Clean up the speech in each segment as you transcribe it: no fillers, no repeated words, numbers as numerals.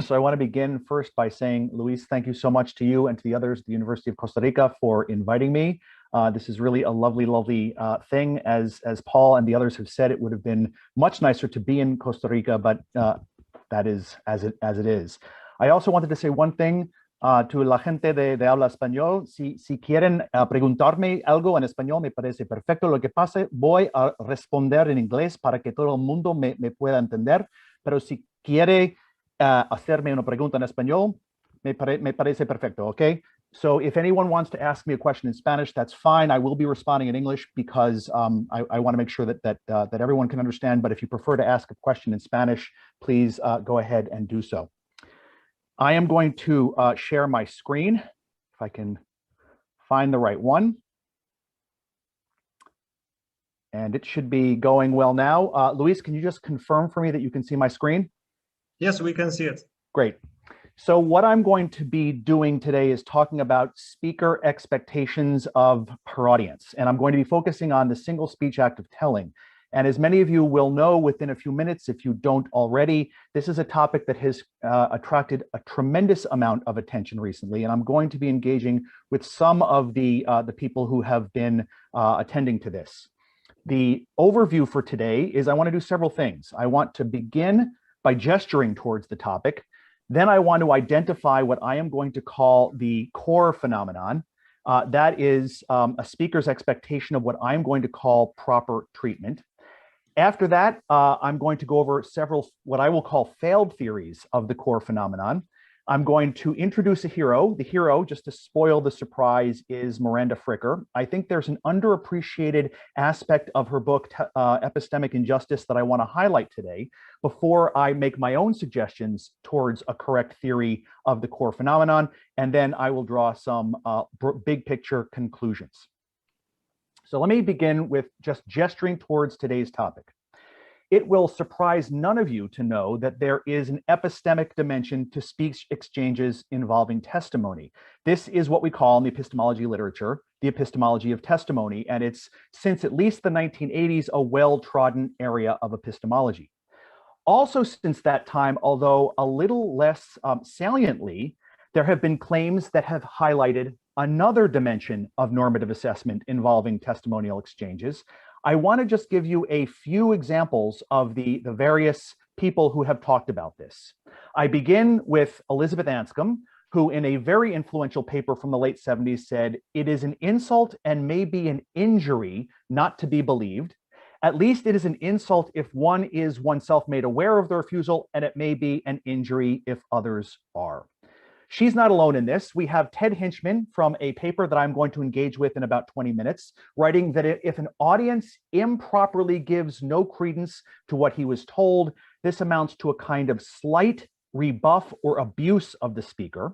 So I want to begin first by saying, Luis, thank you so much to you and to the others at the University of Costa Rica for inviting me. This is really a lovely, lovely thing. As Paul and the others have said, it would have been much nicer to be in Costa Rica, but that is as it is. I also wanted to say one thing to la gente de habla español. Si quieren preguntarme algo en español, me parece perfecto. Lo que pasa, voy a responder en inglés para que todo el mundo me pueda entender. Pero si quiere hacerme una pregunta en español, me parece perfecto, okay? So if anyone wants to ask me a question in Spanish, that's fine. I will be responding in English because I want to make sure that everyone can understand. But if you prefer to ask a question in Spanish, please go ahead and do so. I am going to share my screen, if I can find the right one. And it should be going well now. Luis, can you just confirm for me that you can see my screen? Yes, we can see it. Great. So what I'm going to be doing today is talking about speaker expectations of her audience. And I'm going to be focusing on the single speech act of telling. And as many of you will know within a few minutes, if you don't already, this is a topic that has attracted a tremendous amount of attention recently. And I'm going to be engaging with some of the people who have been attending to this. The overview for today is I want to do several things. I want to begin by gesturing towards the topic. Then I want to identify what I am going to call the core phenomenon. That is a speaker's expectation of what I'm going to call proper treatment. After that, I'm going to go over several what I will call failed theories of the core phenomenon. I'm going to introduce a hero. The hero, just to spoil the surprise, is Miranda Fricker. I think there's an underappreciated aspect of her book, Epistemic Injustice, that I want to highlight today before I make my own suggestions towards a correct theory of the core phenomenon. And then I will draw some big picture conclusions. So let me begin with just gesturing towards today's topic. It will surprise none of you to know that there is an epistemic dimension to speech exchanges involving testimony. This is what we call in the epistemology literature, the epistemology of testimony, and it's since at least the 1980s a well-trodden area of epistemology. Also since that time, although a little less saliently, there have been claims that have highlighted another dimension of normative assessment involving testimonial exchanges. I want to just give you a few examples of the various people who have talked about this. I begin with Elizabeth Anscombe, who in a very influential paper from the late 70s said, "It is an insult and maybe an injury not to be believed. At least it is an insult if one is oneself made aware of the refusal, and it may be an injury if others are." She's not alone in this. We have Ted Hinchman from a paper that I'm going to engage with in about 20 minutes, writing that if an audience improperly gives no credence to what he was told, this amounts to a kind of slight, rebuff, or abuse of the speaker.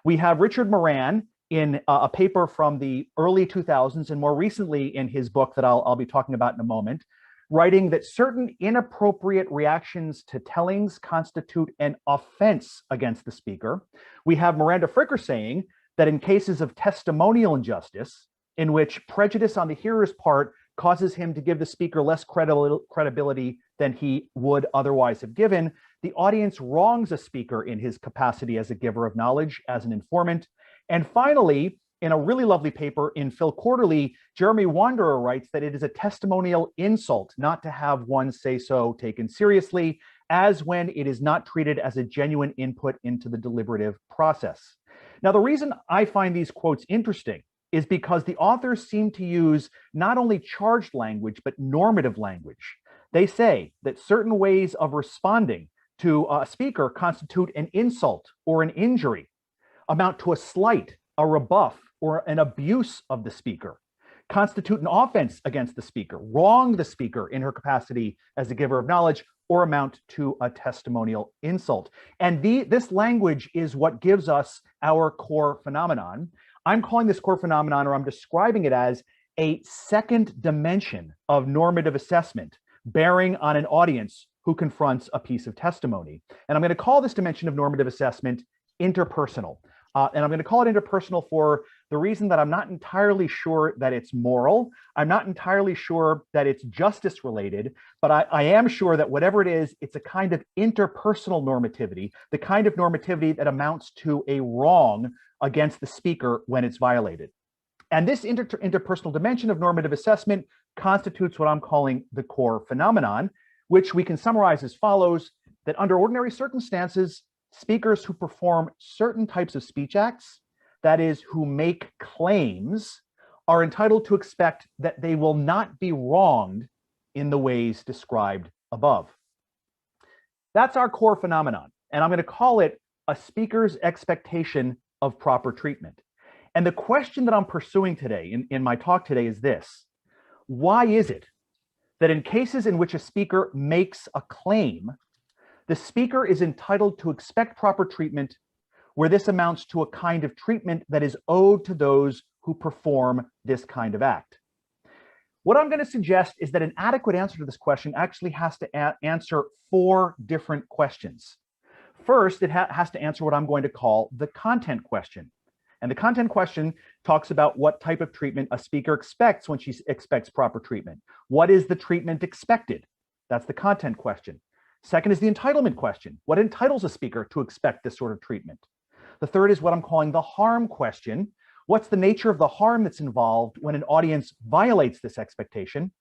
We have Richard Moran in a paper from the early 2000s, and more recently in his book that I'll be talking about in a moment, writing that certain inappropriate reactions to tellings constitute an offense against the speaker. We have Miranda Fricker saying that in cases of testimonial injustice, in which prejudice on the hearer's part causes him to give the speaker less credibility than he would otherwise have given, the audience wrongs a speaker in his capacity as a giver of knowledge, as an informant. And finally, in a really lovely paper in Phil Quarterly, Jeremy Wanderer writes that it is a testimonial insult not to have one's say-so taken seriously, as when it is not treated as a genuine input into the deliberative process. Now, the reason I find these quotes interesting is because the authors seem to use not only charged language, but normative language. They say that certain ways of responding to a speaker constitute an insult or an injury, amount to a slight, a rebuff, or an abuse of the speaker, constitute an offense against the speaker, wrong the speaker in her capacity as a giver of knowledge, or amount to a testimonial insult. And this language is what gives us our core phenomenon. I'm calling this core phenomenon, or I'm describing it as a second dimension of normative assessment bearing on an audience who confronts a piece of testimony. And I'm going to call this dimension of normative assessment interpersonal. And I'm going to call it interpersonal for the reason that I'm not entirely sure that it's moral, I'm not entirely sure that it's justice related, but I am sure that whatever it is, it's a kind of interpersonal normativity, the kind of normativity that amounts to a wrong against the speaker when it's violated. And this interpersonal dimension of normative assessment constitutes what I'm calling the core phenomenon, which we can summarize as follows: that under ordinary circumstances, speakers who perform certain types of speech acts, that is, who make claims, are entitled to expect that they will not be wronged in the ways described above. That's our core phenomenon, and I'm going to call it a speaker's expectation of proper treatment. And the question that I'm pursuing today, in my talk today, is this: why is it that in cases in which a speaker makes a claim, the speaker is entitled to expect proper treatment where this amounts to a kind of treatment that is owed to those who perform this kind of act? What I'm going to suggest is that an adequate answer to this question actually has to answer four different questions. First, it has to answer what I'm going to call the content question. And the content question talks about what type of treatment a speaker expects when she expects proper treatment. What is the treatment expected? That's the content question. Second is the entitlement question. What entitles a speaker to expect this sort of treatment? The third is what I'm calling the harm question. What's the nature of the harm that's involved when an audience violates this expectation?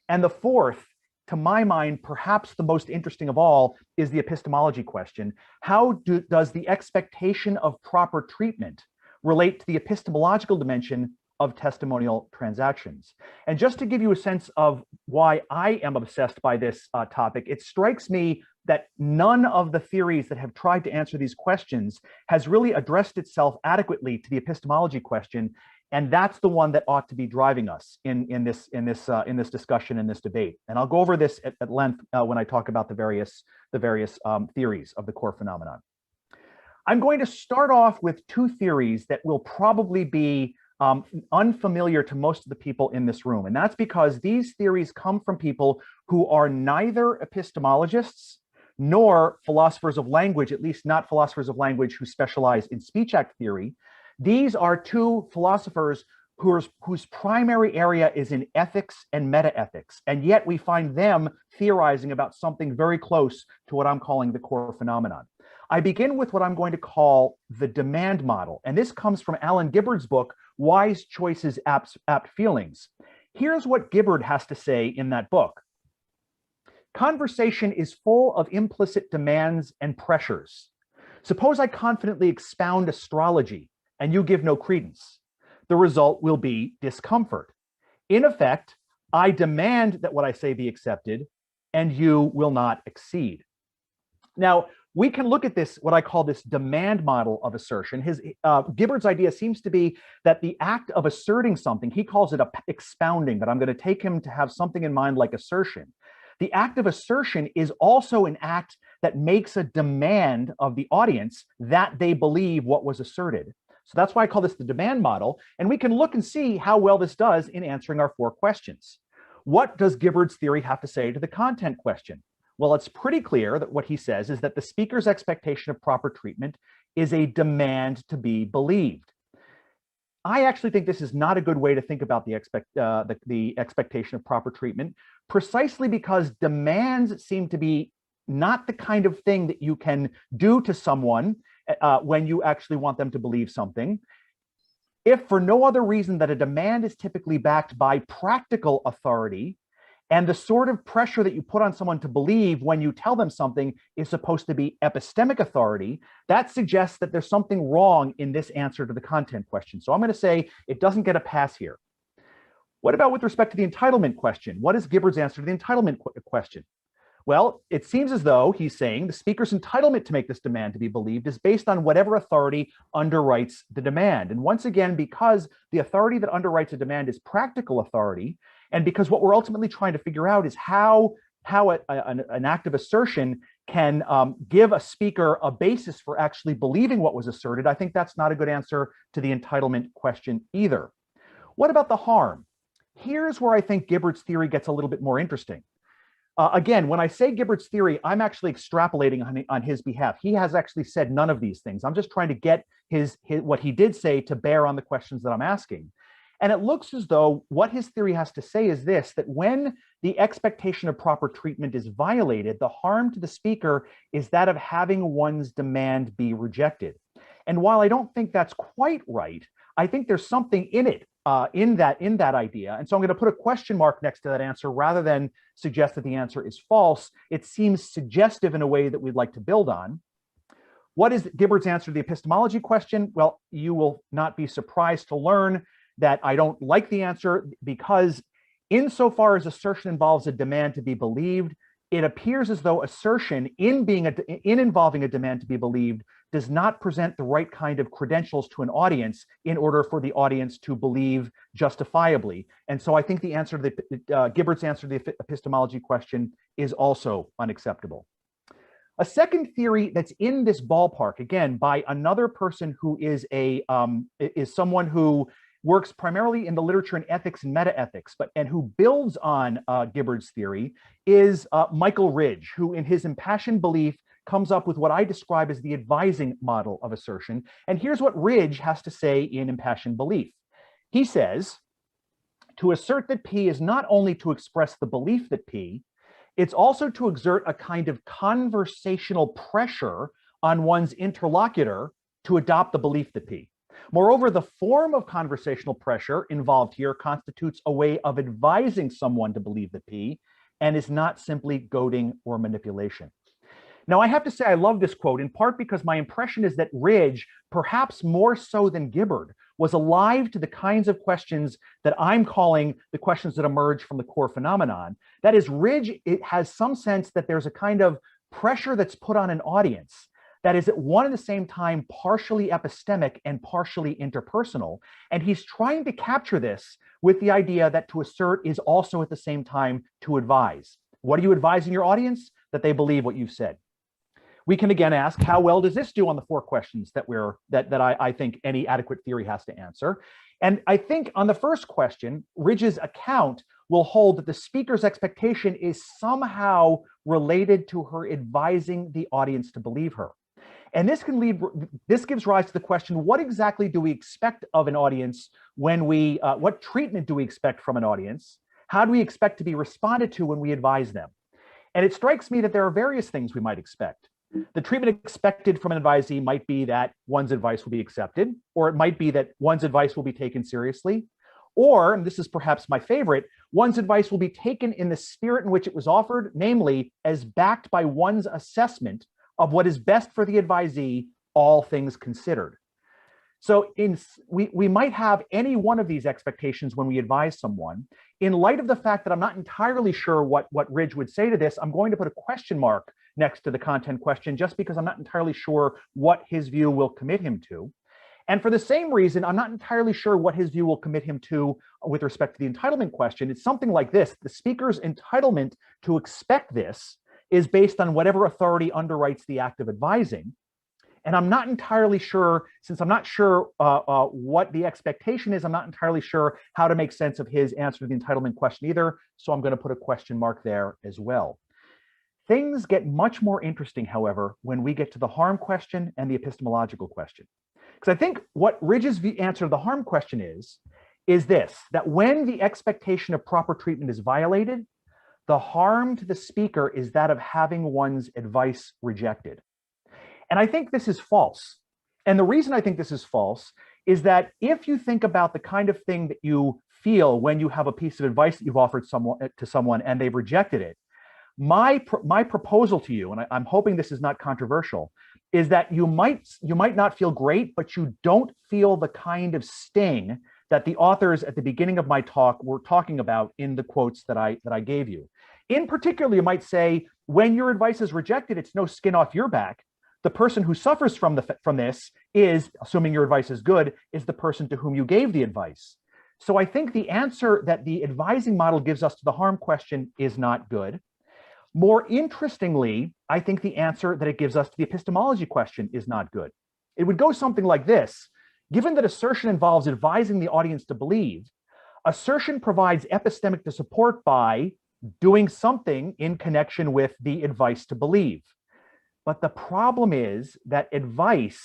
And the fourth, to my mind, perhaps the most interesting of all, is the epistemology question. How does the expectation of proper treatment relate to the epistemological dimension of testimonial transactions? And just to give you a sense of why I am obsessed by this topic, it strikes me that none of the theories that have tried to answer these questions has really addressed itself adequately to the epistemology question, and that's the one that ought to be driving us in this discussion, in this debate. And I'll go over this at length when I talk about the various theories of the core phenomenon. I'm going to start off with two theories that will probably be unfamiliar to most of the people in this room. And that's because these theories come from people who are neither epistemologists nor philosophers of language, at least not philosophers of language who specialize in speech act theory. These are two philosophers whose primary area is in ethics and metaethics. And yet we find them theorizing about something very close to what I'm calling the core phenomenon. I begin with what I'm going to call the demand model. And this comes from Alan Gibberd's book, Wise Choices, Apt Feelings. Here's what Gibberd has to say in that book. Conversation is full of implicit demands and pressures. Suppose I confidently expound astrology and you give no credence. The result will be discomfort. In effect, I demand that what I say be accepted and you will not accede. Now, we can look at this, what I call this demand model of assertion. Gibberd's idea seems to be that the act of asserting something, he calls it expounding, but I'm going to take him to have something in mind like assertion. The act of assertion is also an act that makes a demand of the audience that they believe what was asserted. So that's why I call this the demand model. And we can look and see how well this does in answering our four questions. What does Gibberd's theory have to say to the content question? Well, it's pretty clear that what he says is that the speaker's expectation of proper treatment is a demand to be believed. I actually think this is not a good way to think about the expectation of proper treatment, precisely because demands seem to be not the kind of thing that you can do to someone when you actually want them to believe something. If for no other reason that a demand is typically backed by practical authority, and the sort of pressure that you put on someone to believe when you tell them something is supposed to be epistemic authority, that suggests that there's something wrong in this answer to the content question. So I'm going to say it doesn't get a pass here. What about with respect to the entitlement question? What is Gibberd's answer to the entitlement question? Well, it seems as though he's saying the speaker's entitlement to make this demand to be believed is based on whatever authority underwrites the demand. And once again, because the authority that underwrites a demand is practical authority, and because what we're ultimately trying to figure out is how an act of assertion can give a speaker a basis for actually believing what was asserted, I think that's not a good answer to the entitlement question either. What about the harm? Here's where I think Gibberd's theory gets a little bit more interesting. Again, when I say Gibberd's theory, I'm actually extrapolating on his behalf. He has actually said none of these things. I'm just trying to get his what he did say to bear on the questions that I'm asking. And it looks as though what his theory has to say is this, that when the expectation of proper treatment is violated, the harm to the speaker is that of having one's demand be rejected. And while I don't think that's quite right, I think there's something in it, in that idea. And so I'm going to put a question mark next to that answer rather than suggest that the answer is false. It seems suggestive in a way that we'd like to build on. What is Gibberd's answer to the epistemology question? Well, you will not be surprised to learn that I don't like the answer, because insofar as assertion involves a demand to be believed, it appears as though assertion in involving a demand to be believed does not present the right kind of credentials to an audience in order for the audience to believe justifiably. And so I think the answer to Gibberd's answer to the epistemology question is also unacceptable. A second theory that's in this ballpark, again, by another person who is someone who works primarily in the literature in ethics and meta-ethics, and who builds on Gibberd's theory, is Michael Ridge, who in his impassioned belief comes up with what I describe as the advising model of assertion. And here's what Ridge has to say in impassioned belief. He says, to assert that P is not only to express the belief that P, it's also to exert a kind of conversational pressure on one's interlocutor to adopt the belief that P. Moreover, the form of conversational pressure involved here constitutes a way of advising someone to believe the P and is not simply goading or manipulation. Now, I have to say I love this quote, in part because my impression is that Ridge, perhaps more so than Gibberd, was alive to the kinds of questions that I'm calling the questions that emerge from the core phenomenon. That is, Ridge, it has some sense that there's a kind of pressure that's put on an audience that is at one and the same time partially epistemic and partially interpersonal. And he's trying to capture this with the idea that to assert is also at the same time to advise. What are you advising your audience? That they believe what you've said. We can again ask, how well does this do on the four questions that I think any adequate theory has to answer? And I think on the first question, Ridge's account will hold that the speaker's expectation is somehow related to her advising the audience to believe her. And this gives rise to the question, what exactly do we expect of an audience when what treatment do we expect from an audience? How do we expect to be responded to when we advise them? And it strikes me that there are various things we might expect. The treatment expected from an advisee might be that one's advice will be accepted, or it might be that one's advice will be taken seriously, or, and this is perhaps my favorite, one's advice will be taken in the spirit in which it was offered, namely as backed by one's assessment of what is best for the advisee, all things considered. So we might have any one of these expectations when we advise someone. In light of the fact that I'm not entirely sure what Ridge would say to this, I'm going to put a question mark next to the content question just because I'm not entirely sure what his view will commit him to. And for the same reason, I'm not entirely sure what his view will commit him to with respect to the entitlement question. It's something like this: the speaker's entitlement to expect this is based on whatever authority underwrites the act of advising. And I'm not entirely sure, since I'm not sure what the expectation is, I'm not entirely sure how to make sense of his answer to the entitlement question either. So I'm going to put a question mark there as well. Things get much more interesting, however, when we get to the harm question and the epistemological question. Because I think what Ridge's answer to the harm question is this, that when the expectation of proper treatment is violated, the harm to the speaker is that of having one's advice rejected. And I think this is false. And the reason I think this is false is that if you think about the kind of thing that you feel when you have a piece of advice that you've offered to someone and they've rejected it, my proposal to you, and I'm hoping this is not controversial, is that you might not feel great, but you don't feel the kind of sting that the authors at the beginning of my talk were talking about in the quotes that I gave you. In particular, you might say, when your advice is rejected, it's no skin off your back. The person who suffers from this is, assuming your advice is good, is the person to whom you gave the advice. So I think the answer that the advising model gives us to the harm question is not good. More interestingly, I think the answer that it gives us to the epistemology question is not good. It would go something like this: given that assertion involves advising the audience to believe, assertion provides epistemic support by doing something in connection with the advice to believe. But the problem is that advice,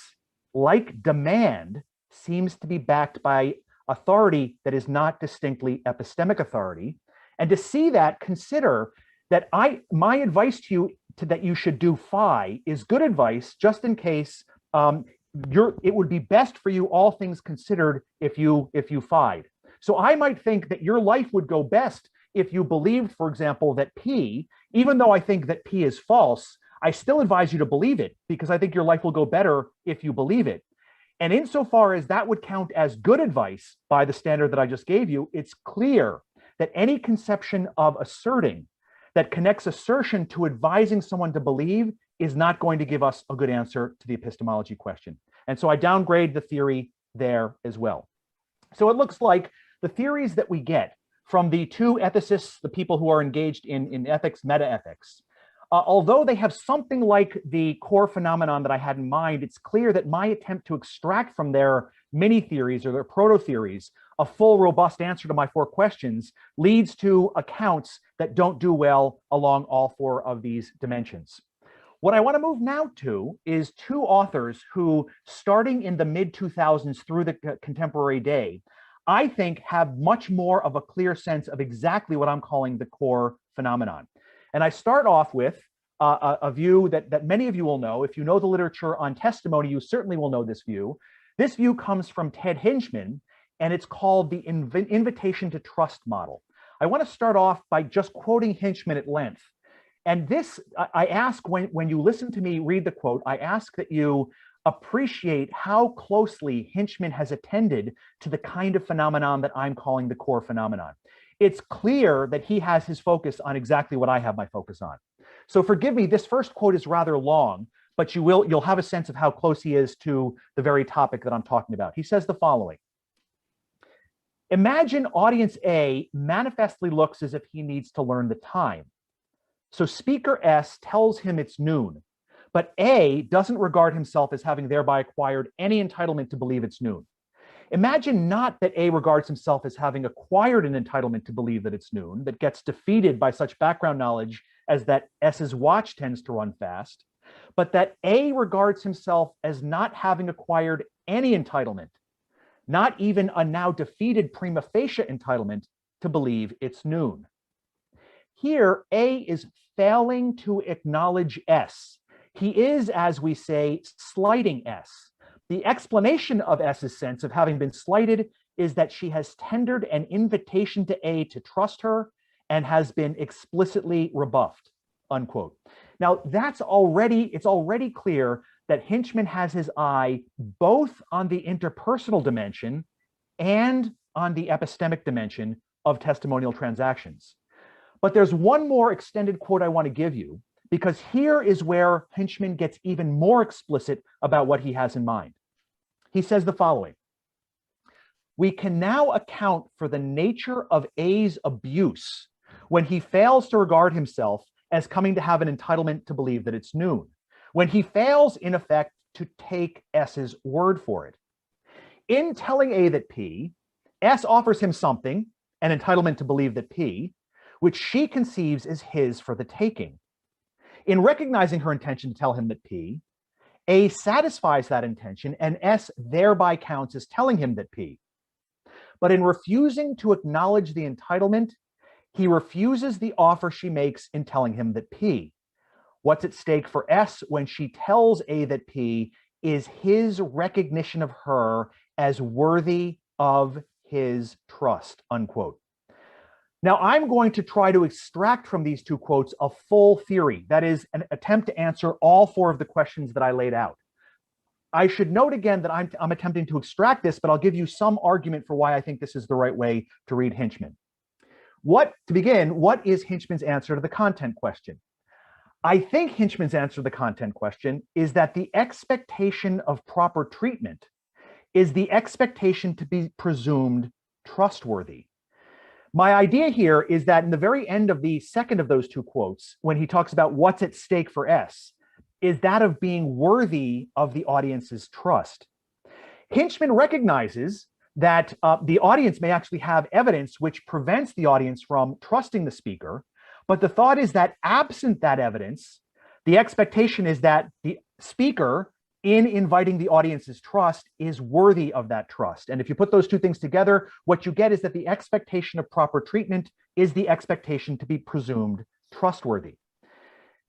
like demand, seems to be backed by authority that is not distinctly epistemic authority. And to see that, consider that my advice to you that you should do phi is good advice, just in case it would be best for you, all things considered, if you phi'd. So I might think that your life would go best if you believed, for example, that P, even though I think that P is false, I still advise you to believe it because I think your life will go better if you believe it. And insofar as that would count as good advice by the standard that I just gave you, it's clear that any conception of asserting that connects assertion to advising someone to believe is not going to give us a good answer to the epistemology question. And so I downgrade the theory there as well. So it looks like the theories that we get from the two ethicists, the people who are engaged in ethics, meta-ethics, although they have something like the core phenomenon that I had in mind, it's clear that my attempt to extract from their mini-theories or their proto-theories a full, robust answer to my four questions leads to accounts that don't do well along all four of these dimensions. What I want to move now to is two authors who, starting in the mid-2000s through the contemporary day, I think have much more of a clear sense of exactly what I'm calling the core phenomenon. And I start off with a view that many of you will know. If you know the literature on testimony, you certainly will know this view. This view comes from Ted Hinchman, and it's called the invitation to trust model. I want to start off by just quoting Hinchman at length. And this, I ask when you listen to me read the quote, I ask that you appreciate how closely Hinchman has attended to the kind of phenomenon that I'm calling the core phenomenon. It's clear that he has his focus on exactly what I have my focus on. So forgive me, this first quote is rather long, but you'll have a sense of how close he is to the very topic that I'm talking about. He says the following: imagine audience A manifestly looks as if he needs to learn the time. So speaker S tells him it's noon, but A doesn't regard himself as having thereby acquired any entitlement to believe it's noon. Imagine not that A regards himself as having acquired an entitlement to believe that it's noon, that gets defeated by such background knowledge as that S's watch tends to run fast, but that A regards himself as not having acquired any entitlement, not even a now defeated prima facie entitlement to believe it's noon. Here, A is failing to acknowledge S. He is, as we say, slighting S. The explanation of S's sense of having been slighted is that she has tendered an invitation to A to trust her and has been explicitly rebuffed, unquote. Now, it's already clear that Hinchman has his eye both on the interpersonal dimension and on the epistemic dimension of testimonial transactions. But there's one more extended quote I want to give you, because here is where Hinchman gets even more explicit about what he has in mind. He says the following: we can now account for the nature of A's abuse when he fails to regard himself as coming to have an entitlement to believe that it's noon, when he fails, in effect, to take S's word for it. In telling A that P, S offers him something, an entitlement to believe that P, which she conceives as his for the taking. In recognizing her intention to tell him that P, A satisfies that intention, and S thereby counts as telling him that P. But in refusing to acknowledge the entitlement, he refuses the offer she makes in telling him that P. What's at stake for S when she tells A that P is his recognition of her as worthy of his trust, unquote. Now, I'm going to try to extract from these two quotes a full theory, that is, an attempt to answer all four of the questions that I laid out. I should note again that I'm attempting to extract this, but I'll give you some argument for why I think this is the right way to read Hinchman. To begin, what is Hinchman's answer to the content question? I think Hinchman's answer to the content question is that the expectation of proper treatment is the expectation to be presumed trustworthy. My idea here is that in the very end of the second of those two quotes, when he talks about what's at stake for S, is that of being worthy of the audience's trust. Hinchman recognizes that the audience may actually have evidence which prevents the audience from trusting the speaker, But the thought is that absent that evidence, the expectation is that the speaker, in inviting the audience's trust, is worthy of that trust. And if you put those two things together, what you get is that the expectation of proper treatment is the expectation to be presumed trustworthy.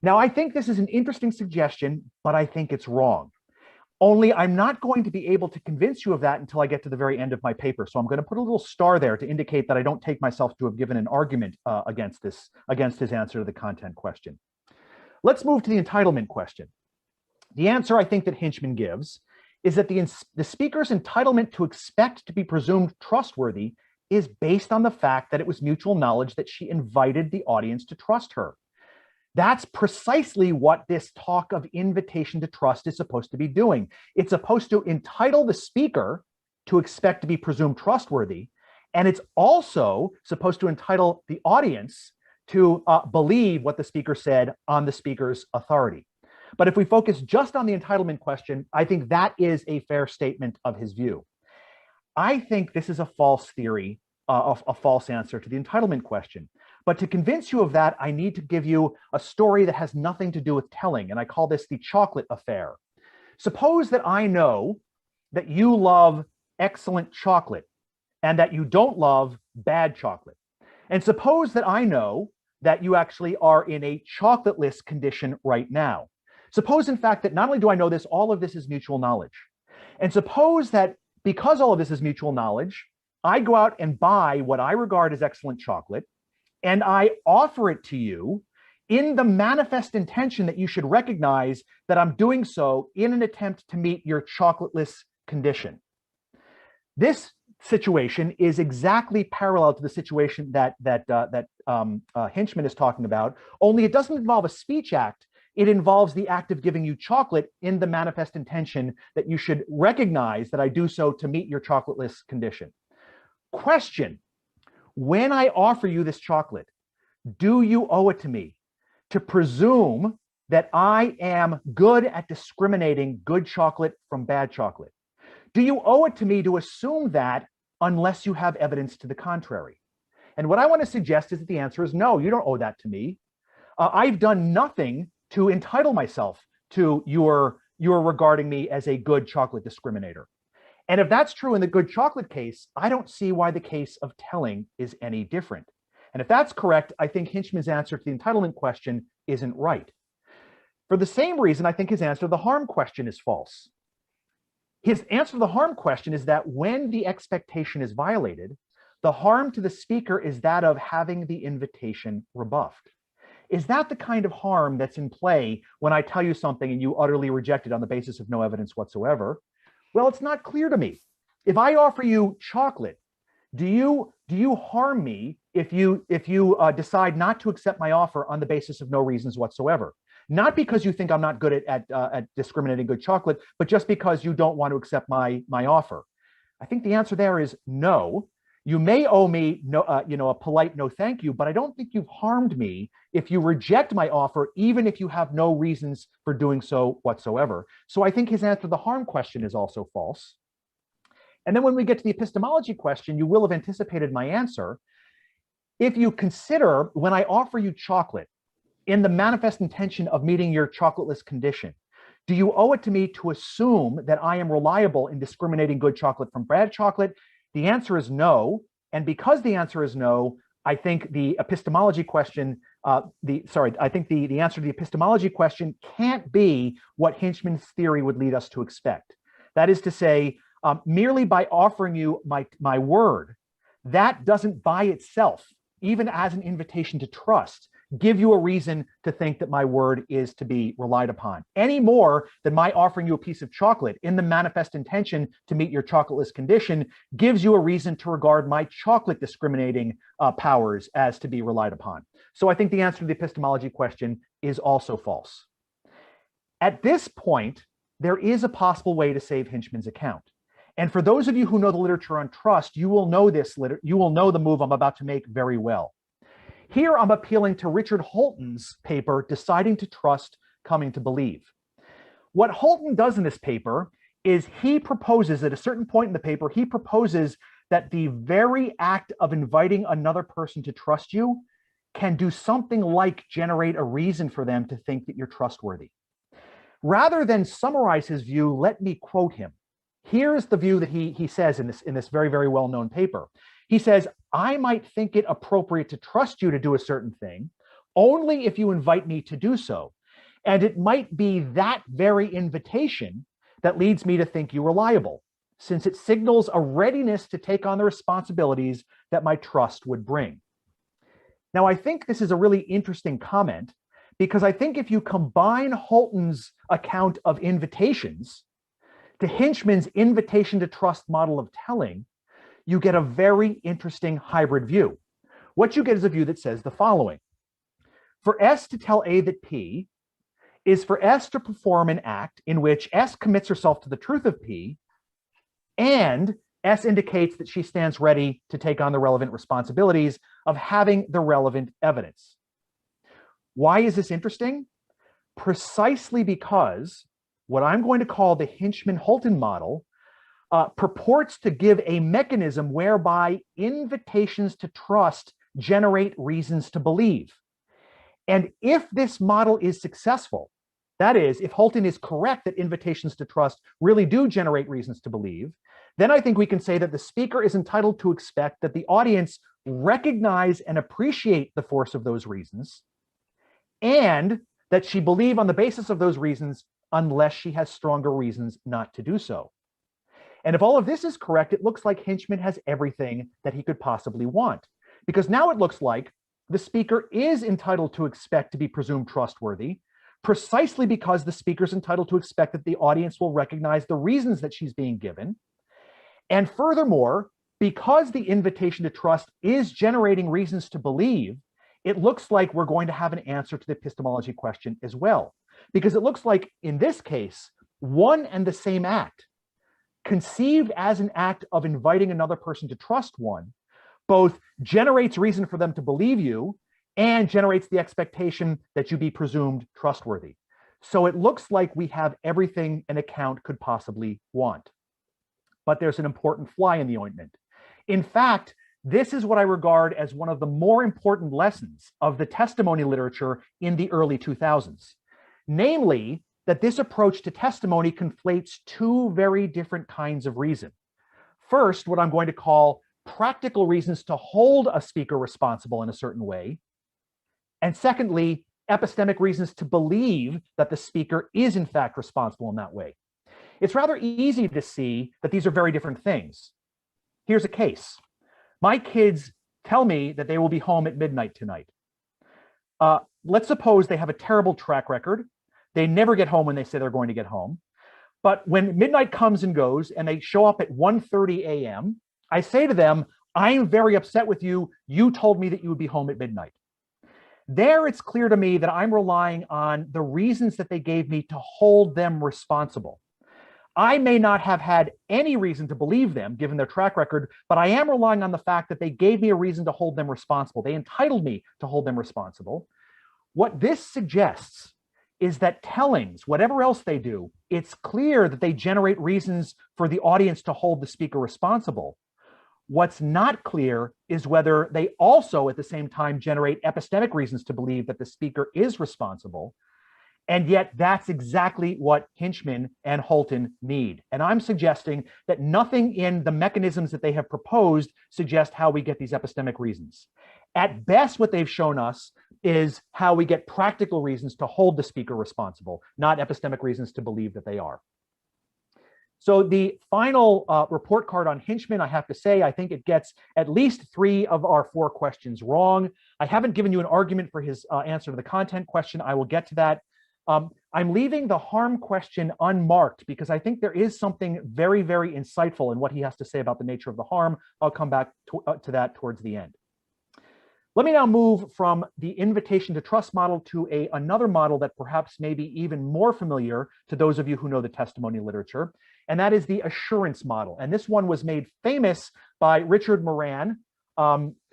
Now, I think this is an interesting suggestion, but I think it's wrong. Only I'm not going to be able to convince you of that until I get to the very end of my paper. So I'm going to put a little star there to indicate that I don't take myself to have given an argument against his answer to the content question. Let's move to the entitlement question. The answer I think that Hinchman gives is that the speaker's entitlement to expect to be presumed trustworthy is based on the fact that it was mutual knowledge that she invited the audience to trust her. That's precisely what this talk of invitation to trust is supposed to be doing. It's supposed to entitle the speaker to expect to be presumed trustworthy, and it's also supposed to entitle the audience to believe what the speaker said on the speaker's authority. But if we focus just on the entitlement question, I think that is a fair statement of his view. I think this is a false theory, a false answer to the entitlement question. But to convince you of that, I need to give you a story that has nothing to do with telling, and I call this the chocolate affair. Suppose that I know that you love excellent chocolate and that you don't love bad chocolate. And suppose that I know that you actually are in a chocolateless condition right now. Suppose, in fact, that not only do I know this, all of this is mutual knowledge. And suppose that because all of this is mutual knowledge, I go out and buy what I regard as excellent chocolate, and I offer it to you in the manifest intention that you should recognize that I'm doing so in an attempt to meet your chocolateless condition. This situation is exactly parallel to the situation that Hinchman is talking about, only it doesn't involve a speech act. It involves the act of giving you chocolate in the manifest intention that you should recognize that I do so to meet your chocolateless condition. Question: when I offer you this chocolate, do you owe it to me to presume that I am good at discriminating good chocolate from bad chocolate? Do you owe it to me to assume that unless you have evidence to the contrary? And what I want to suggest is that the answer is no, you don't owe that to me. I've done nothing to entitle myself to your regarding me as a good chocolate discriminator. And if that's true in the good chocolate case, I don't see why the case of telling is any different. And if that's correct, I think Hinchman's answer to the entitlement question isn't right. For the same reason, I think his answer to the harm question is false. His answer to the harm question is that when the expectation is violated, the harm to the speaker is that of having the invitation rebuffed. Is that the kind of harm that's in play when I tell you something and you utterly reject it on the basis of no evidence whatsoever? Well, it's not clear to me. If I offer you chocolate, do you harm me if you decide not to accept my offer on the basis of no reasons whatsoever? Not because you think I'm not good at discriminating good chocolate, but just because you don't want to accept my offer. I think the answer there is no. You may owe me a polite no thank you, but I don't think you've harmed me if you reject my offer, even if you have no reasons for doing so whatsoever. So I think his answer to the harm question is also false. And then when we get to the epistemology question, you will have anticipated my answer. If you consider when I offer you chocolate in the manifest intention of meeting your chocolateless condition, do you owe it to me to assume that I am reliable in discriminating good chocolate from bad chocolate? The answer is no. And because the answer is no, I think the epistemology question, I think the answer to the epistemology question can't be what Hinchman's theory would lead us to expect. That is to say, merely by offering you my word, that doesn't by itself, even as an invitation to trust, give you a reason to think that my word is to be relied upon, any more than my offering you a piece of chocolate in the manifest intention to meet your chocolateless condition gives you a reason to regard my chocolate discriminating powers as to be relied upon. So I think the answer to the epistemology question is also false. At this point, there is a possible way to save Hinchman's account. And for those of you who know the literature on trust, you will know the move I'm about to make very well. Here I'm appealing to Richard Holton's paper, Deciding to Trust, Coming to Believe. What Holton does in this paper is he proposes at a certain point in the paper, he proposes that the very act of inviting another person to trust you can do something like generate a reason for them to think that you're trustworthy. Rather than summarize his view, let me quote him. Here's the view that he says in this very, very well-known paper. He says, I might think it appropriate to trust you to do a certain thing only if you invite me to do so. And it might be that very invitation that leads me to think you reliable, since it signals a readiness to take on the responsibilities that my trust would bring. Now, I think this is a really interesting comment, because I think if you combine Holton's account of invitations to Hinchman's invitation to trust model of telling, you get a very interesting hybrid view. What you get is a view that says the following. For S to tell A that P is for S to perform an act in which S commits herself to the truth of P, and S indicates that she stands ready to take on the relevant responsibilities of having the relevant evidence. Why is this interesting? Precisely because what I'm going to call the Hinchman-Holton model purports to give a mechanism whereby invitations to trust generate reasons to believe. And if this model is successful, that is, if Holton is correct that invitations to trust really do generate reasons to believe, then I think we can say that the speaker is entitled to expect that the audience recognize and appreciate the force of those reasons, and that she believe on the basis of those reasons unless she has stronger reasons not to do so. And if all of this is correct, it looks like Hinchman has everything that he could possibly want, because now it looks like the speaker is entitled to expect to be presumed trustworthy, precisely because the speaker is entitled to expect that the audience will recognize the reasons that she's being given. And furthermore, because the invitation to trust is generating reasons to believe, it looks like we're going to have an answer to the epistemology question as well. Because it looks like, in this case, one and the same act, conceived as an act of inviting another person to trust one, both generates reason for them to believe you and generates the expectation that you be presumed trustworthy. So it looks like we have everything an account could possibly want. But there's an important fly in the ointment. In fact, this is what I regard as one of the more important lessons of the testimony literature in the early 2000s. Namely, that this approach to testimony conflates two very different kinds of reason. First, what I'm going to call practical reasons to hold a speaker responsible in a certain way. And secondly, epistemic reasons to believe that the speaker is in fact responsible in that way. It's rather easy to see that these are very different things. Here's a case. My kids tell me that they will be home at midnight tonight. Let's suppose they have a terrible track record. They never get home when they say they're going to get home. But when midnight comes and goes and they show up at 1:30 a.m., I say to them, I'm very upset with you. You told me that you would be home at midnight. There, it's clear to me that I'm relying on the reasons that they gave me to hold them responsible. I may not have had any reason to believe them, given their track record, but I am relying on the fact that they gave me a reason to hold them responsible. They entitled me to hold them responsible. What this suggests is that tellings, whatever else they do, it's clear that they generate reasons for the audience to hold the speaker responsible. What's not clear is whether they also at the same time generate epistemic reasons to believe that the speaker is responsible. And yet that's exactly what Hinchman and Holton need. And I'm suggesting that nothing in the mechanisms that they have proposed suggest how we get these epistemic reasons. At best, what they've shown us is how we get practical reasons to hold the speaker responsible, not epistemic reasons to believe that they are. So the final report card on Hinchman, I have to say, I think it gets at least 3 of our 4 questions wrong. I haven't given you an argument for his answer to the content question. I will get to that. I'm leaving the harm question unmarked because I think there is something very, very insightful in what he has to say about the nature of the harm. I'll come back to that towards the end. Let me now move from the invitation to trust model to another model that perhaps may be even more familiar to those of you who know the testimony literature, and that is the assurance model. And this one was made famous by Richard Moran,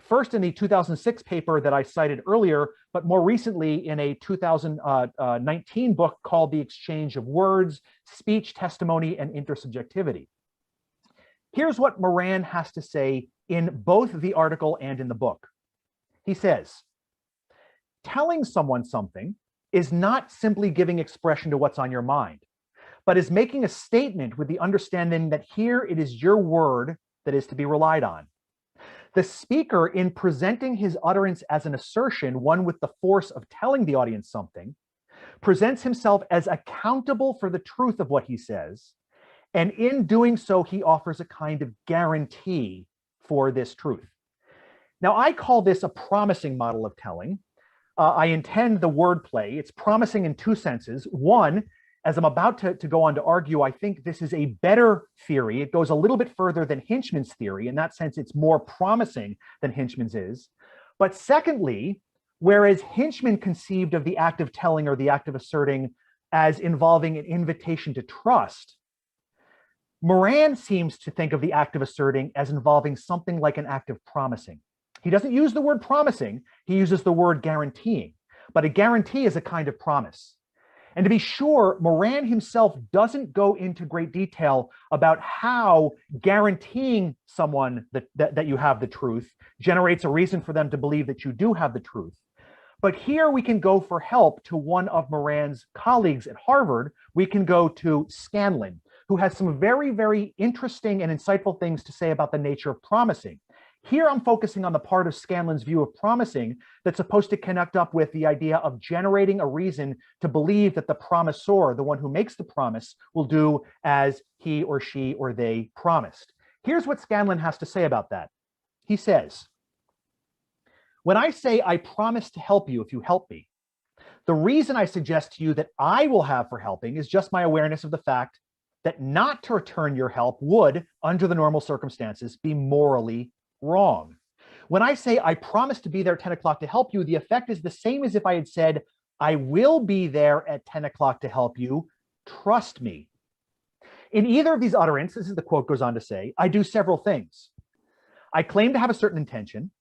first in the 2006 paper that I cited earlier, but more recently in a 2019 book called The Exchange of Words, Speech, Testimony, and Intersubjectivity. Here's what Moran has to say in both the article and in the book. He says, Telling someone something is not simply giving expression to what's on your mind, but is making a statement with the understanding that here it is your word that is to be relied on. The speaker, in presenting his utterance as an assertion, one with the force of telling the audience something, presents himself as accountable for the truth of what he says, and in doing so, he offers a kind of guarantee for this truth. Now, I call this a promising model of telling. I intend the wordplay. It's promising in two senses. One, as I'm about to go on to argue, I think this is a better theory. It goes a little bit further than Hinchman's theory. In that sense, it's more promising than Hinchman's is. But secondly, whereas Hinchman conceived of the act of telling or the act of asserting as involving an invitation to trust, Moran seems to think of the act of asserting as involving something like an act of promising. He doesn't use the word promising, he uses the word guaranteeing, but a guarantee is a kind of promise. And to be sure, Moran himself doesn't go into great detail about how guaranteeing someone that you have the truth generates a reason for them to believe that you do have the truth. But here we can go for help to one of Moran's colleagues at Harvard. We can go to Scanlon, who has some very, very interesting and insightful things to say about the nature of promising. Here I'm focusing on the part of Scanlon's view of promising that's supposed to connect up with the idea of generating a reason to believe that the promisor, the one who makes the promise, will do as he or she or they promised. Here's what Scanlon has to say about that. He says, when I say I promise to help you if you help me, the reason I suggest to you that I will have for helping is just my awareness of the fact that not to return your help would, under the normal circumstances, be morally wrong. When I say I promise to be there at 10 o'clock to help you, the effect is the same as if I had said, I will be there at 10 o'clock to help you, trust me. In either of these utterances, as the quote goes on to say, I do several things. I claim to have a certain intention.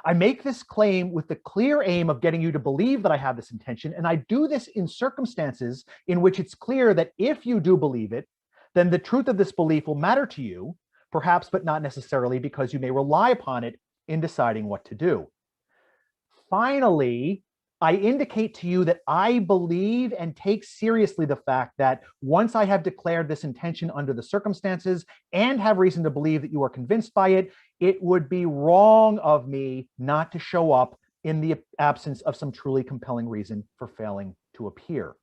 I make this claim with the clear aim of getting you to believe that I have this intention, and I do this in circumstances in which it's clear that if you do believe it, then the truth of this belief will matter to you, perhaps, but not necessarily, because you may rely upon it in deciding what to do. Finally, I indicate to you that I believe and take seriously the fact that once I have declared this intention under the circumstances and have reason to believe that you are convinced by it, it would be wrong of me not to show up in the absence of some truly compelling reason for failing to appear.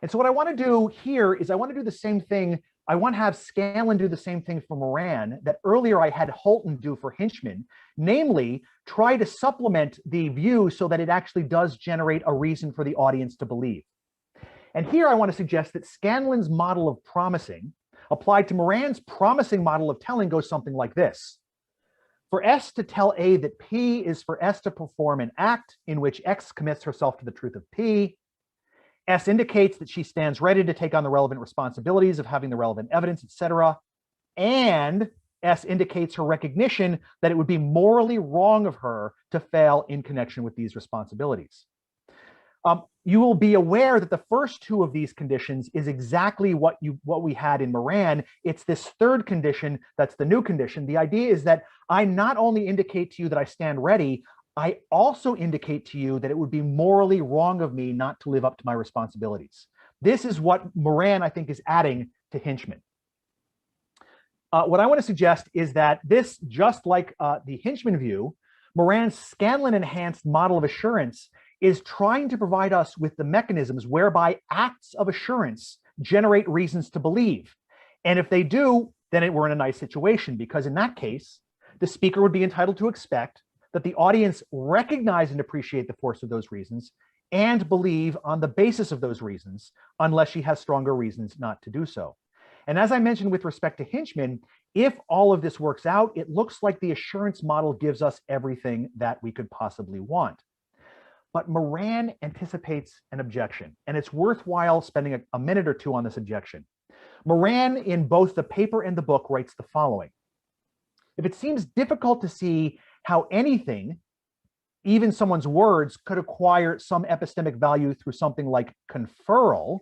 And so what I want to do here is I want to do the same thing. I want to have Scanlon do the same thing for Moran that earlier I had Holton do for Hinchman, namely try to supplement the view so that it actually does generate a reason for the audience to believe. And here I want to suggest that Scanlon's model of promising applied to Moran's promising model of telling goes something like this. For S to tell A that P is for S to perform an act in which X commits herself to the truth of P, S indicates that she stands ready to take on the relevant responsibilities of having the relevant evidence, etc. And S indicates her recognition that it would be morally wrong of her to fail in connection with these responsibilities. You will be aware that the first two of these conditions is exactly what we had in Moran. It's this third condition that's the new condition. The idea is that I not only indicate to you that I stand ready, I also indicate to you that it would be morally wrong of me not to live up to my responsibilities. This is what Moran, I think, is adding to Hinchman. What I want to suggest is that this, just like the Hinchman view, Moran's Scanlon-enhanced model of assurance is trying to provide us with the mechanisms whereby acts of assurance generate reasons to believe. And if they do, then we're in a nice situation, because in that case, the speaker would be entitled to expect that the audience recognize and appreciate the force of those reasons and believe on the basis of those reasons, unless she has stronger reasons not to do so. And as I mentioned with respect to Hinchman, if all of this works out, it looks like the assurance model gives us everything that we could possibly want. But Moran anticipates an objection, and it's worthwhile spending a minute or two on this objection. Moran, in both the paper and the book, writes the following. If it seems difficult to see how anything, even someone's words, could acquire some epistemic value through something like conferral,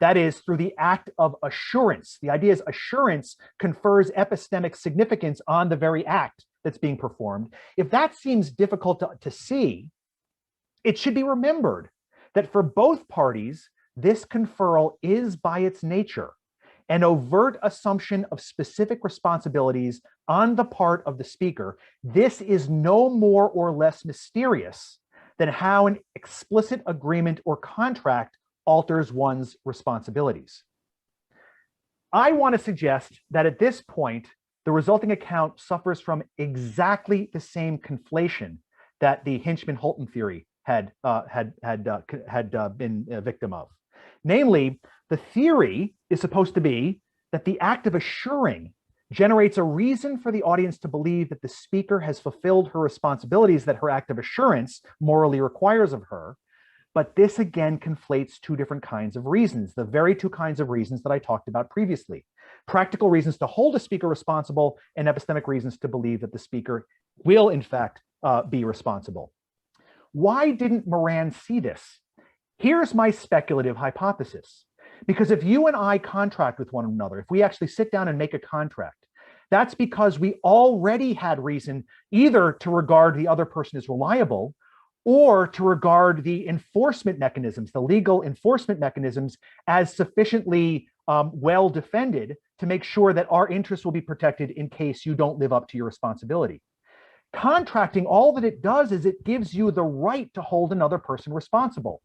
that is, through the act of assurance. The idea is assurance confers epistemic significance on the very act that's being performed. If that seems difficult to see, It should be remembered that for both parties, this conferral is by its nature an overt assumption of specific responsibilities on the part of the speaker. This is no more or less mysterious than how an explicit agreement or contract alters one's responsibilities. I want to suggest that at this point, the resulting account suffers from exactly the same conflation that the Hinchman-Holton theory had been a victim of. Namely, the theory is supposed to be that the act of assuring generates a reason for the audience to believe that the speaker has fulfilled her responsibilities that her act of assurance morally requires of her. But this again conflates two different kinds of reasons, the very two kinds of reasons that I talked about previously. Practical reasons to hold a speaker responsible and epistemic reasons to believe that the speaker will in fact be responsible. Why didn't Moran see this? Here's my speculative hypothesis. Because if you and I contract with one another, if we actually sit down and make a contract, that's because we already had reason either to regard the other person as reliable or to regard the enforcement mechanisms, the legal enforcement mechanisms, as sufficiently well defended to make sure that our interests will be protected in case you don't live up to your responsibility. Contracting, all that it does is it gives you the right to hold another person responsible.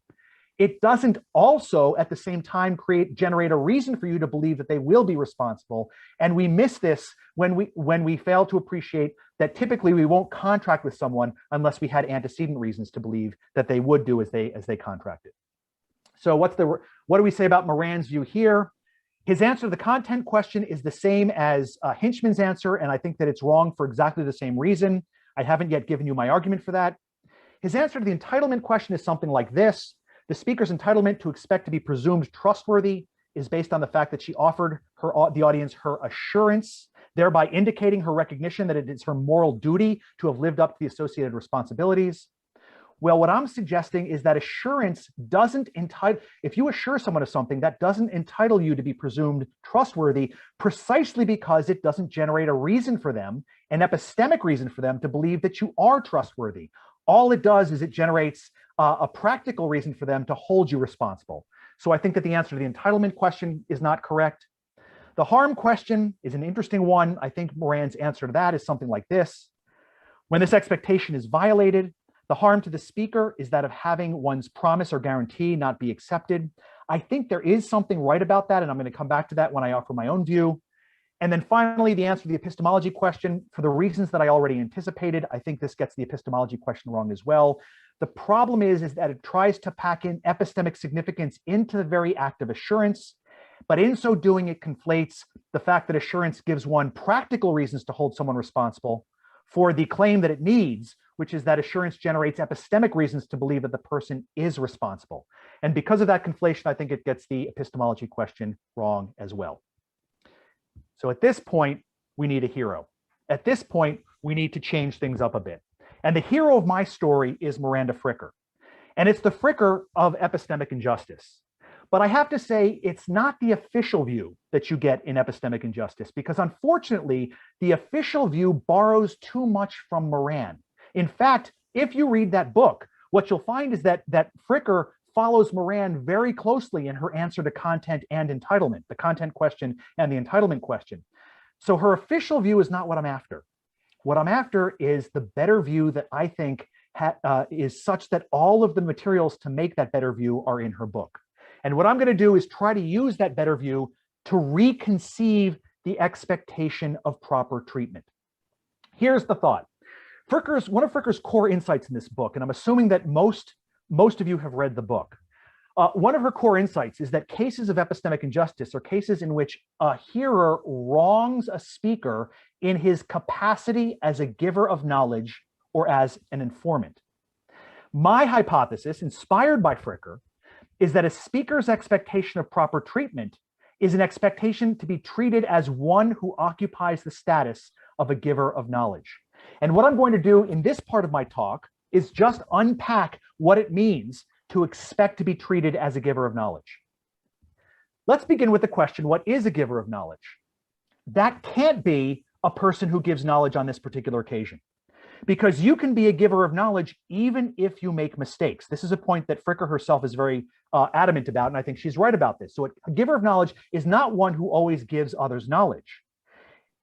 It doesn't also at the same time generate a reason for you to believe that they will be responsible. And we miss this when we fail to appreciate that typically we won't contract with someone unless we had antecedent reasons to believe that they would do as they contracted. So what do we say about Moran's view here? His answer to the content question is the same as Hinchman's answer, and I think that it's wrong for exactly the same reason. I haven't yet given you my argument for that. His answer to the entitlement question is something like this. The speaker's entitlement to expect to be presumed trustworthy is based on the fact that she offered the audience her assurance, thereby indicating her recognition that it is her moral duty to have lived up to the associated responsibilities. Well, what I'm suggesting is that assurance doesn't entitle, if you assure someone of something, that doesn't entitle you to be presumed trustworthy precisely because it doesn't generate a reason for them, an epistemic reason for them to believe that you are trustworthy. All it does is it generates a practical reason for them to hold you responsible. So I think that the answer to the entitlement question is not correct. The harm question is an interesting one. I think Moran's answer to that is something like this. When this expectation is violated, the harm to the speaker is that of having one's promise or guarantee not be accepted. I think there is something right about that, and I'm going to come back to that when I offer my own view. And then finally, the answer to the epistemology question, for the reasons that I already anticipated, I think this gets the epistemology question wrong as well. The problem is that it tries to pack in epistemic significance into the very act of assurance, but in so doing, it conflates the fact that assurance gives one practical reasons to hold someone responsible for the claim that it needs, which is that assurance generates epistemic reasons to believe that the person is responsible. And because of that conflation, I think it gets the epistemology question wrong as well. So at this point, we need a hero. At this point, we need to change things up a bit. And the hero of my story is Miranda Fricker. And it's the Fricker of epistemic injustice. But I have to say, it's not the official view that you get in epistemic injustice, because unfortunately, the official view borrows too much from Moran. In fact, if you read that book, what you'll find is that Fricker follows Moran very closely in her answer to content and entitlement, the content question and the entitlement question. So her official view is not what I'm after. What I'm after is the better view that I think is such that all of the materials to make that better view are in her book. And what I'm going to do is try to use that better view to reconceive the expectation of proper treatment. Here's the thought. One of Fricker's core insights in this book, and I'm assuming that most of you have read the book. One of her core insights is that cases of epistemic injustice are cases in which a hearer wrongs a speaker in his capacity as a giver of knowledge or as an informant. My hypothesis, inspired by Fricker, is that a speaker's expectation of proper treatment is an expectation to be treated as one who occupies the status of a giver of knowledge. And what I'm going to do in this part of my talk is just unpack what it means to expect to be treated as a giver of knowledge. Let's begin with the question, what is a giver of knowledge? That can't be a person who gives knowledge on this particular occasion. because you can be a giver of knowledge even if you make mistakes. This is a point that Fricker herself is very adamant about, and I think she's right about this. So a giver of knowledge is not one who always gives others knowledge.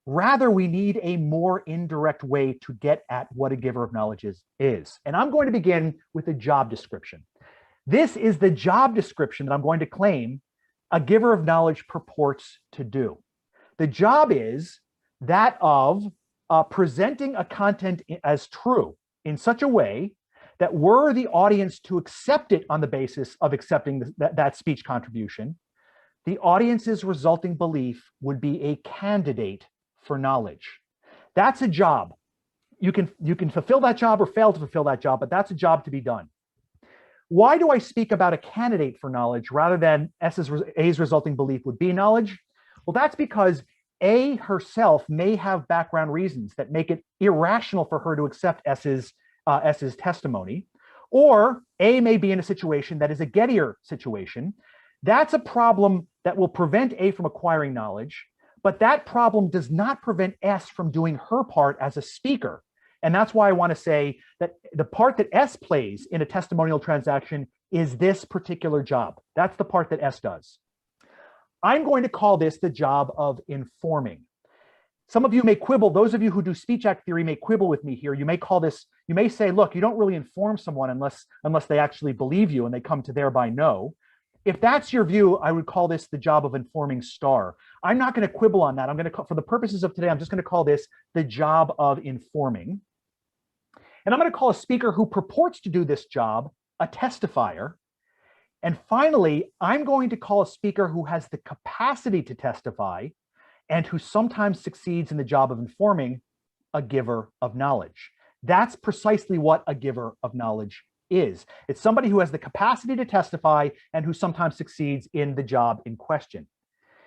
Rather, we need a more indirect way to get at what a giver of knowledge is. And I'm going to begin with a job description. This is the job description that I'm going to claim a giver of knowledge purports to do. The job is that of presenting a content as true in such a way that were the audience to accept it on the basis of accepting that speech contribution, the audience's resulting belief would be a candidate for knowledge. That's a job. You can fulfill that job or fail to fulfill that job, but that's a job to be done. Why do I speak about a candidate for knowledge rather than A's resulting belief would be knowledge? Well, that's because A herself may have background reasons that make it irrational for her to accept S's testimony, or A may be in a situation that is a Gettier situation. That's a problem that will prevent A from acquiring knowledge, but that problem does not prevent S from doing her part as a speaker. And that's why I want to say that the part that S plays in a testimonial transaction is this particular job. That's the part that S does. I'm going to call this the job of informing. Some of you may quibble, those of you who do speech act theory may quibble with me here. You may call this, you may say, look, you don't really inform someone unless they actually believe you and they come to thereby know. If that's your view, I would call this the job of informing star. I'm not going to quibble on that. I'm going to, for the purposes of today, I'm just going to call this the job of informing. And I'm going to call a speaker who purports to do this job a testifier. And finally, I'm going to call a speaker who has the capacity to testify and who sometimes succeeds in the job of informing a giver of knowledge. That's precisely what a giver of knowledge is. It's somebody who has the capacity to testify and who sometimes succeeds in the job in question.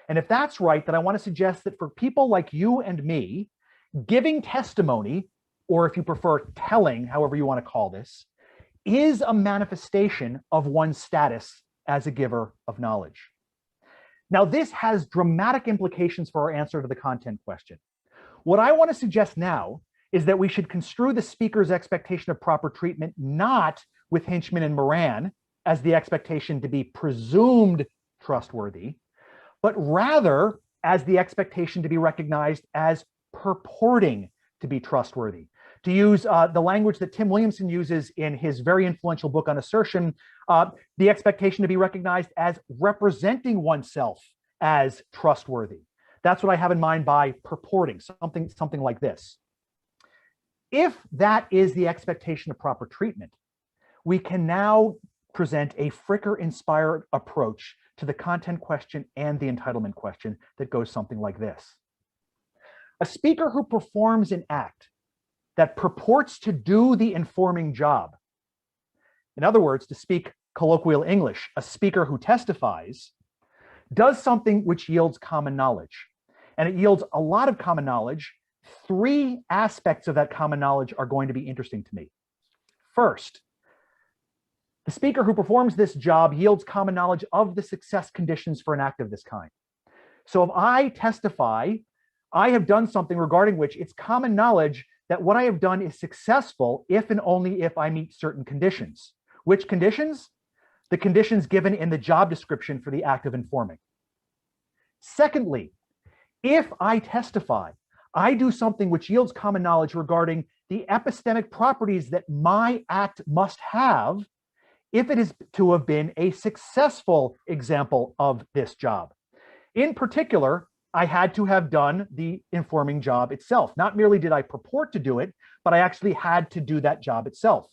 And if that's right, then I want to suggest that for people like you and me, giving testimony, or if you prefer telling, however you want to call this, is a manifestation of one's status as a giver of knowledge. Now, this has dramatic implications for our answer to the content question. What I want to suggest now is that we should construe the speaker's expectation of proper treatment not with Hinchman and Moran as the expectation to be presumed trustworthy, but rather as the expectation to be recognized as purporting to be trustworthy. To use the language that Tim Williamson uses in his very influential book on Assertion, the expectation to be recognized as representing oneself as trustworthy. That's what I have in mind by purporting, something like this. If that is the expectation of proper treatment, we can now present a Fricker-inspired approach to the content question and the entitlement question that goes something like this. A speaker who performs an act that purports to do the informing job. In other words, to speak colloquial English, a speaker who testifies does something which yields common knowledge. And it yields a lot of common knowledge. Three aspects of that common knowledge are going to be interesting to me. First, the speaker who performs this job yields common knowledge of the success conditions for an act of this kind. So if I testify, I have done something regarding which it's common knowledge that what I have done is successful if and only if I meet certain conditions. Which conditions? The conditions given in the job description for the act of informing. Secondly, if I testify, I do something which yields common knowledge regarding the epistemic properties that my act must have if it is to have been a successful example of this job. In particular, I had to have done the informing job itself. Not merely did I purport to do it, but I actually had to do that job itself.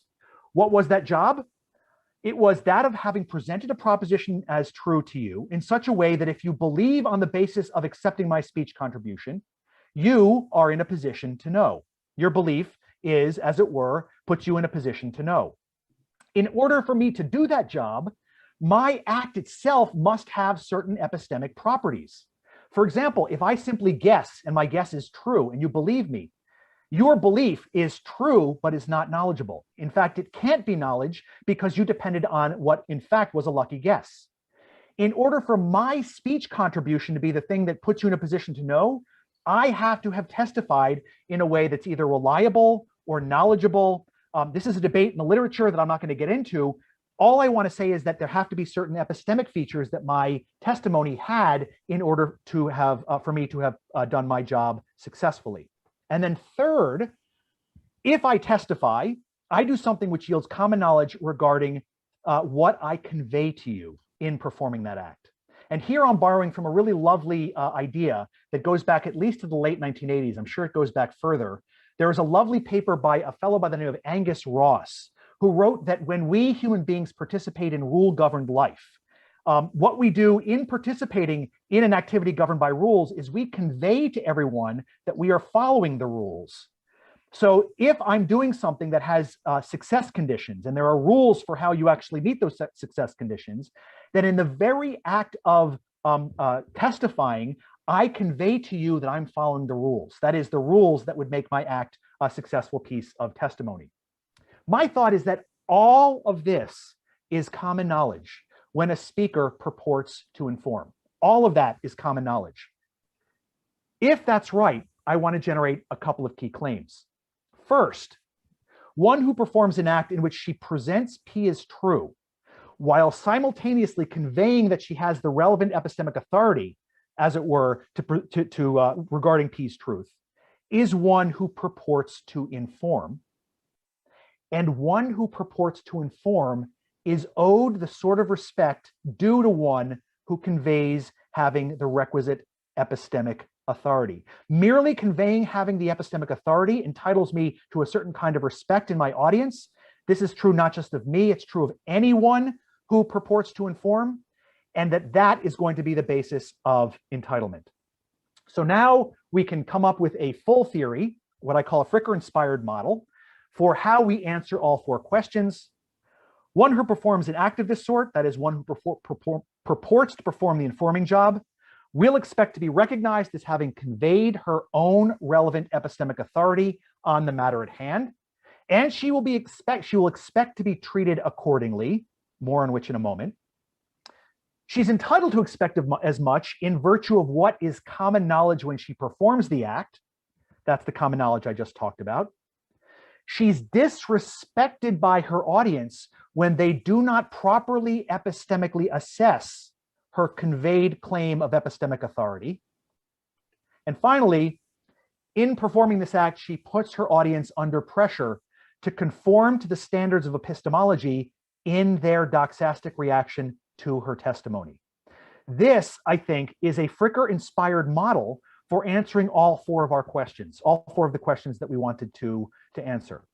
What was that job? It was that of having presented a proposition as true to you in such a way that if you believe on the basis of accepting my speech contribution, you are in a position to know. Your belief is, as it were, puts you in a position to know. In order for me to do that job, my act itself must have certain epistemic properties. For example, if I simply guess and my guess is true and you believe me, your belief is true, but is not knowledgeable. In fact, it can't be knowledge because you depended on what in fact was a lucky guess. In order for my speech contribution to be the thing that puts you in a position to know, I have to have testified in a way that's either reliable or knowledgeable. This is a debate in the literature that I'm not going to get into. All I want to say is that there have to be certain epistemic features that my testimony had in order to have, for me to have done my job successfully. And then third, if I testify, I do something which yields common knowledge regarding what I convey to you in performing that act. And here I'm borrowing from a really lovely idea that goes back at least to the late 1980s. I'm sure it goes back further. There was a lovely paper by a fellow by the name of Angus Ross, who wrote that when we human beings participate in rule-governed life, what we do in participating in an activity governed by rules is we convey to everyone that we are following the rules. So if I'm doing something that has success conditions, and there are rules for how you actually meet those success conditions, then in the very act of testifying, I convey to you that I'm following the rules. That is, the rules that would make my act a successful piece of testimony. My thought is that all of this is common knowledge when a speaker purports to inform. All of that is common knowledge. If that's right, I want to generate a couple of key claims. First, one who performs an act in which she presents P as true, while simultaneously conveying that she has the relevant epistemic authority, as it were, regarding P's truth, is one who purports to inform. And one who purports to inform is owed the sort of respect due to one who conveys having the requisite epistemic authority. Merely conveying having the epistemic authority entitles me to a certain kind of respect in my audience. This is true not just of me, it's true of anyone who purports to inform, and that is going to be the basis of entitlement. So now we can come up with a full theory, what I call a Fricker-inspired model, for how we answer all four questions. One who performs an act of this sort, that is one who purports to perform the informing job, will expect to be recognized as having conveyed her own relevant epistemic authority on the matter at hand, and she will expect to be treated accordingly, more on which in a moment. She's entitled to expect as much in virtue of what is common knowledge when she performs the act. That's the common knowledge I just talked about. She's disrespected by her audience when they do not properly epistemically assess her conveyed claim of epistemic authority. And finally, in performing this act, she puts her audience under pressure to conform to the standards of epistemology in their doxastic reaction to her testimony. This, I think, is a Fricker-inspired model for answering all four of our questions, all four of the questions that we wanted to answer.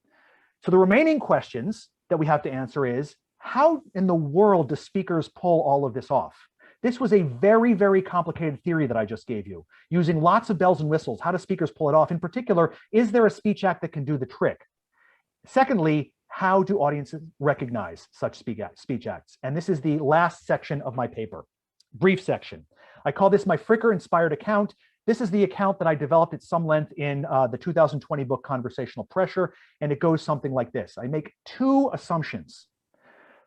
So the remaining questions that we have to answer is, how in the world do speakers pull all of this off? This was a very, very complicated theory that I just gave you, using lots of bells and whistles. How do speakers pull it off? In particular, is there a speech act that can do the trick? Secondly, how do audiences recognize such speech acts? And this is the last section of my paper, brief section. I call this my Fricker-inspired account. This is the account that I developed at some length in the 2020 book, Conversational Pressure, and it goes something like this. I make two assumptions.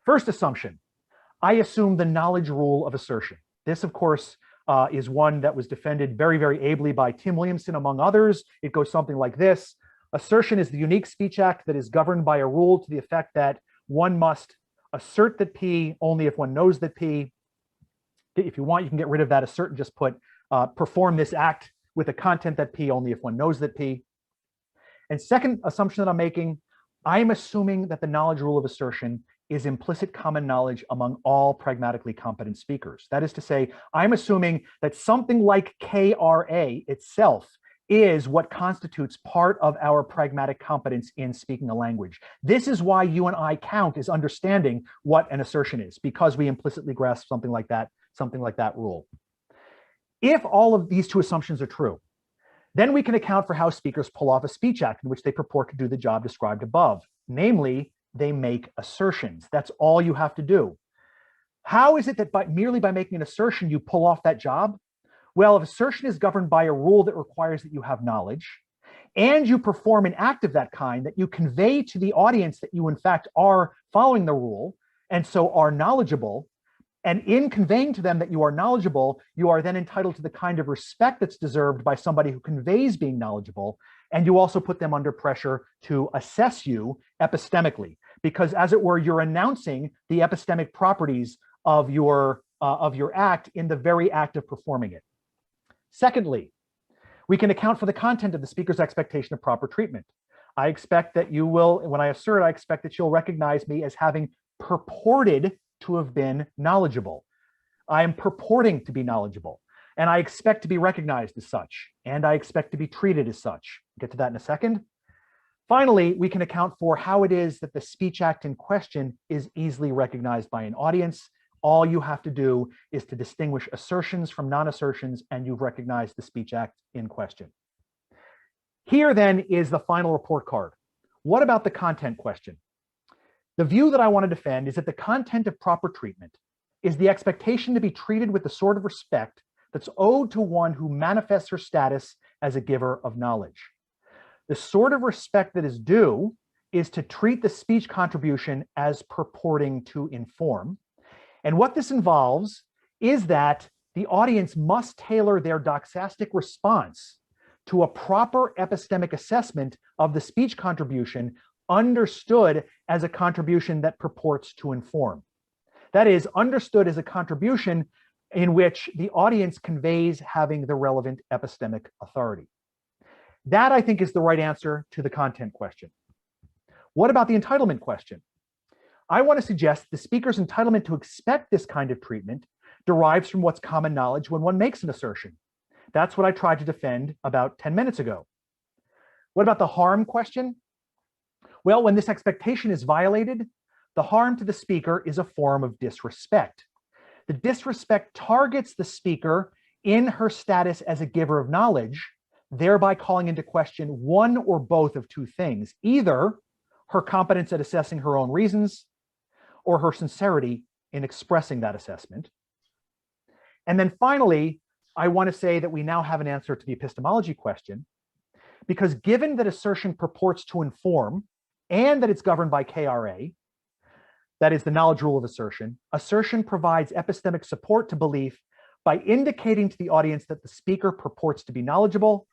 First assumption, I assume the knowledge rule of assertion. This, of course, is one that was defended very, very ably by Tim Williamson, among others. It goes something like this. Assertion is the unique speech act that is governed by a rule to the effect that one must assert that P only if one knows that P. If you want, you can get rid of that assert and just put perform this act with the content that P only if one knows that P. And second assumption that I'm making, I'm assuming that the knowledge rule of assertion is implicit common knowledge among all pragmatically competent speakers. That is to say, I'm assuming that something like KRA itself is what constitutes part of our pragmatic competence in speaking a language. This is why you and I count as understanding what an assertion is, because we implicitly grasp something like that rule. If all of these two assumptions are true, then we can account for how speakers pull off a speech act in which they purport to do the job described above. Namely, they make assertions. That's all you have to do. How is it that merely by making an assertion, you pull off that job? Well, if assertion is governed by a rule that requires that you have knowledge, and you perform an act of that kind that you convey to the audience that you in fact are following the rule, and so are knowledgeable, And in conveying to them that you are knowledgeable, you are then entitled to the kind of respect that's deserved by somebody who conveys being knowledgeable. And you also put them under pressure to assess you epistemically, because as it were, you're announcing the epistemic properties of your act in the very act of performing it. Secondly, we can account for the content of the speaker's expectation of proper treatment. I expect that you will, when I assert, I expect that you'll recognize me as having purported to have been knowledgeable. I am purporting to be knowledgeable, and I expect to be recognized as such, and I expect to be treated as such. I'll get to that in a second. Finally, we can account for how it is that the speech act in question is easily recognized by an audience. All you have to do is to distinguish assertions from non-assertions, and you've recognized the speech act in question. Here then is the final report card. What about the content question? The view that I want to defend is that the content of proper treatment is the expectation to be treated with the sort of respect that's owed to one who manifests her status as a giver of knowledge. The sort of respect that is due is to treat the speech contribution as purporting to inform. And what this involves is that the audience must tailor their doxastic response to a proper epistemic assessment of the speech contribution understood as a contribution that purports to inform. That is, understood as a contribution in which the audience conveys having the relevant epistemic authority. That, I think, is the right answer to the content question. What about the entitlement question? I want to suggest the speaker's entitlement to expect this kind of treatment derives from what's common knowledge when one makes an assertion. That's what I tried to defend about 10 minutes ago. What about the harm question? Well, when this expectation is violated, the harm to the speaker is a form of disrespect. The disrespect targets the speaker in her status as a giver of knowledge, thereby calling into question one or both of two things, either her competence at assessing her own reasons or her sincerity in expressing that assessment. And then finally, I want to say that we now have an answer to the epistemology question, because given that assertion purports to inform and that it's governed by KRA, that is the knowledge rule of assertion, assertion provides epistemic support to belief by indicating to the audience that the speaker purports to be knowledgeable,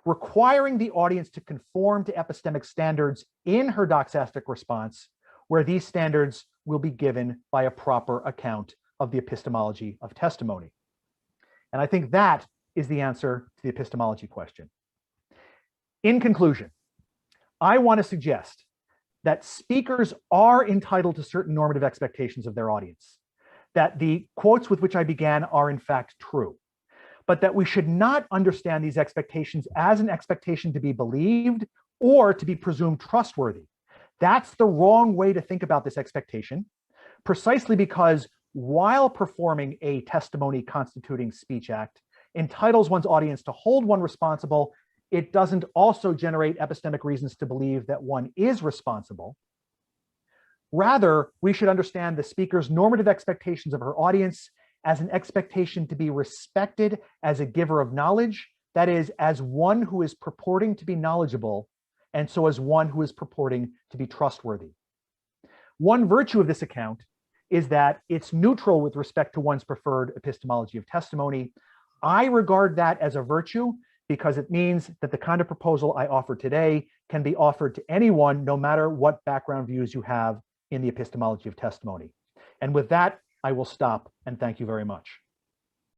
requiring the audience to conform to epistemic standards in her doxastic response, where these standards will be given by a proper account of the epistemology of testimony. And I think that is the answer to the epistemology question. In conclusion, I want to suggest that speakers are entitled to certain normative expectations of their audience, that the quotes with which I began are in fact true, but that we should not understand these expectations as an expectation to be believed or to be presumed trustworthy. That's the wrong way to think about this expectation, precisely because while performing a testimony constituting speech act entitles one's audience to hold one responsible, it doesn't also generate epistemic reasons to believe that one is responsible. Rather, we should understand the speaker's normative expectations of her audience as an expectation to be respected as a giver of knowledge, that is, as one who is purporting to be knowledgeable, and so as one who is purporting to be trustworthy. One virtue of this account is that it's neutral with respect to one's preferred epistemology of testimony. I regard that as a virtue because it means that the kind of proposal I offer today can be offered to anyone, no matter what background views you have in the epistemology of testimony. And with that, I will stop and thank you very much.